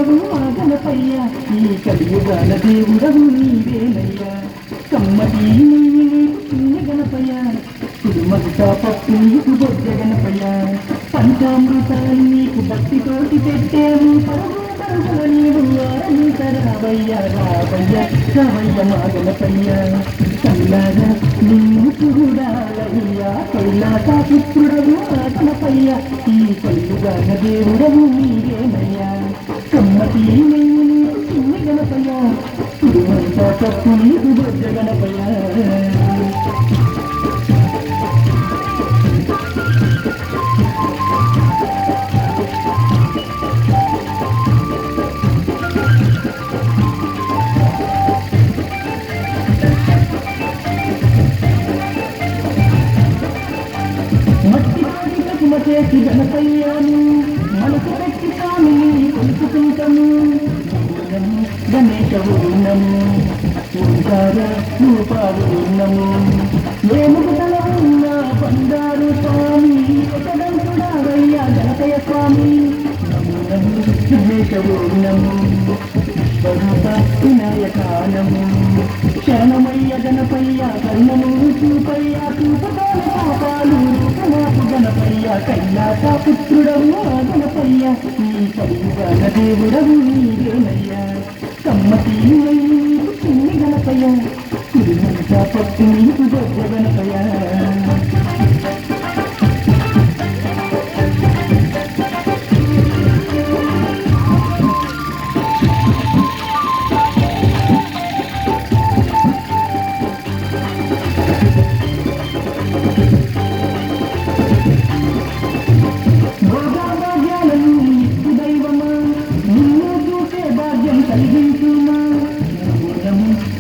పుత్రుడవు మా గణపయ్య ఈ కలియుగాల దేవుడవు నీవేనయ్యా కమ్మటి నెయ్యి నీకు చిన్న గణపయ్య కుడుమగుట పప్పు నీకు బొజ్జ గణపయ్య పంచామృతాలు నీకు భక్తితోటి పెట్టాము పరుగు పరుగుల నీవు ఆరంతరావయ్య రావయ్య రావయ్య మా గణపయ్య కల్లాగా నిన్ను చూడాలయ్యా కైలాస పుత్రుడవు మా గణపయ్య ఈ కలుగాన దేవుడవు నీవేనయ్యా కమ్మటి నెయ్యి నీకు చిన్న గణపయ్య కుడుమంతా పప్పు నీకు బొజ్జ గణపయ్య చేసి గణపయ్యాను మనసు పెట్టి స్వామిని కొలుపుకుంటాము గణేశ ఉన్నము ఓంకార రూపాలు ఉన్నము ఏముగుదల ఉన్న బంగారు స్వామి ఒకడంతుడారయ్యా గణపయ్య స్వామి నమో గణేశ ఉన్నము విశ్వరూప వినాయకానము శరణమయ్య గణపయ్య కర్ణము చూపయ్య చూపదాన పాపాలు రూపమాపు గణపయ్య కైలాస పుత్రుడవు గణపయ్య ఈ కలియుగాన దేవుడవు నీవేనయ్యా కమ్మటి నీకు చిన్ని గణపయ్య కుడిమంత పప్పు నీకు గొప్ప గణపయ్య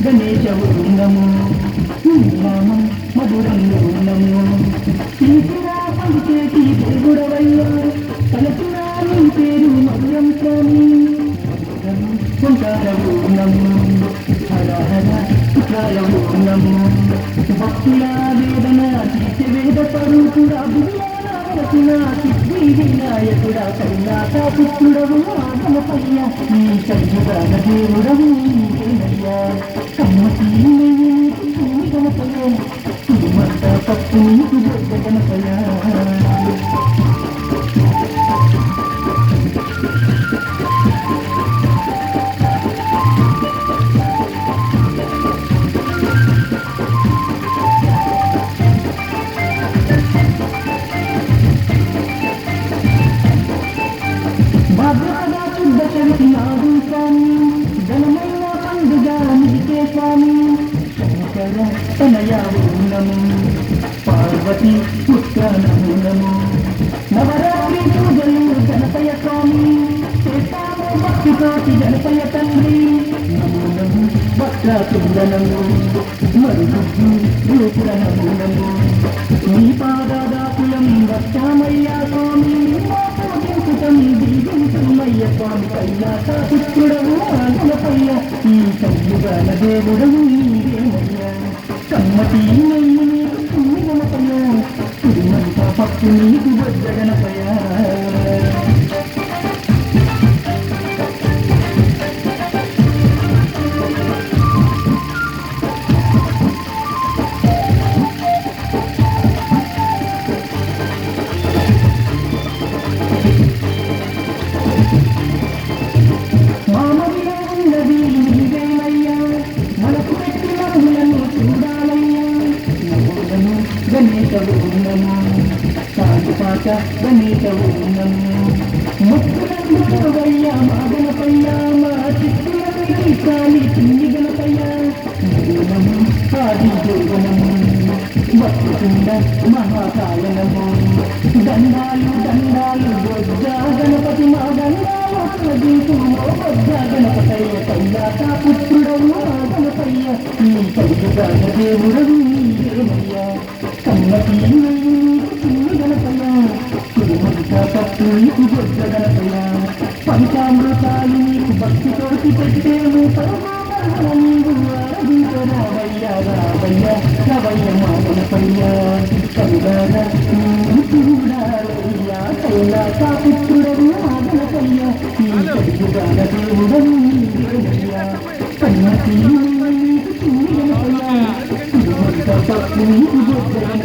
గణేశ ఉన్నము నామం మధురంగా ఉన్నము తీసిరా పలిచేటి దేవుడవయ్యా తలచురా నీ పేరు మధురం స్వామి ఓంకారము ఉన్నము హర హర పుత్రాయము ఉన్నము భక్తుల వేదన తీసే వేద స్వరూపుడా భుజాన సిద్ధి వినాయకుడా కైలాస పుత్రుడవు గణపయ్య ఈ కలియుగాన దేవుడవు నీవేనయ్యా కమ్మటి నెయ్యి నీకు చిన్ని గణపయ్య కుడుమంత పప్పు నీకు బొజ్జ గణపయ్య నాడు స్వామి ఘనమైన పండుగ నీకే స్వామి శంకర తనయావు నము పార్వతి పుత్రనము నవరాత్రి పూజలు గణపయ్య స్వామి చేస్తాము భక్తితోటి గణపయ్య తండ్రి నమో నము భక్తకుందనము మరుగుద్దు రూపురనము నము నీ పాదాదాపులం వచ్చామయ్యా స్వామి దీవించమయ్య స్వామి కైలాస పుత్రుడవు గణపయ్య ఈ కలియుగాన దేవుడవు నీవేనయ్యా కమ్మటి నెయ్యి నీకు చిన్ని గణపయ్య కుడిమంత పప్పు నీకు బొజ్జ గణపయ్య గణేశ ఉన్నము సాగుపాక గణేశ ఉన్నము ముక్కులయ్య మా గణపయ్య మా చిత్తులకి కాలి చిన్ని గణపయ్య నమో ఆది జోగనము భక్తుకుండ మహాకాయనము దండాలు దండాలు బొజ్జ గణపతి మా దండాలు బొజ్జ గణపతయ్య కైలాస పుత్రుడవు గణపయ్య ఈ కలియుగాన దేవుడవు నీవేనయ్యా కమ్మటి నెయ్యి నీకు చిన్ని గణపయ్య కుడుమంత పప్పు నీకు బొజ్జ గణపయ్య పంచామృతాలు నీకు భక్తితోటి పెట్టేము పరమాత్మ నీవు ఆరాధించరావయ్య రావయ్య రవయ్య మా గణపయ్య కలుగాన చూడాలయ్యా కైలాస పుత్రుడవు మా గణపయ్య ఈ కలియుగాన నీకు బొగ్గైన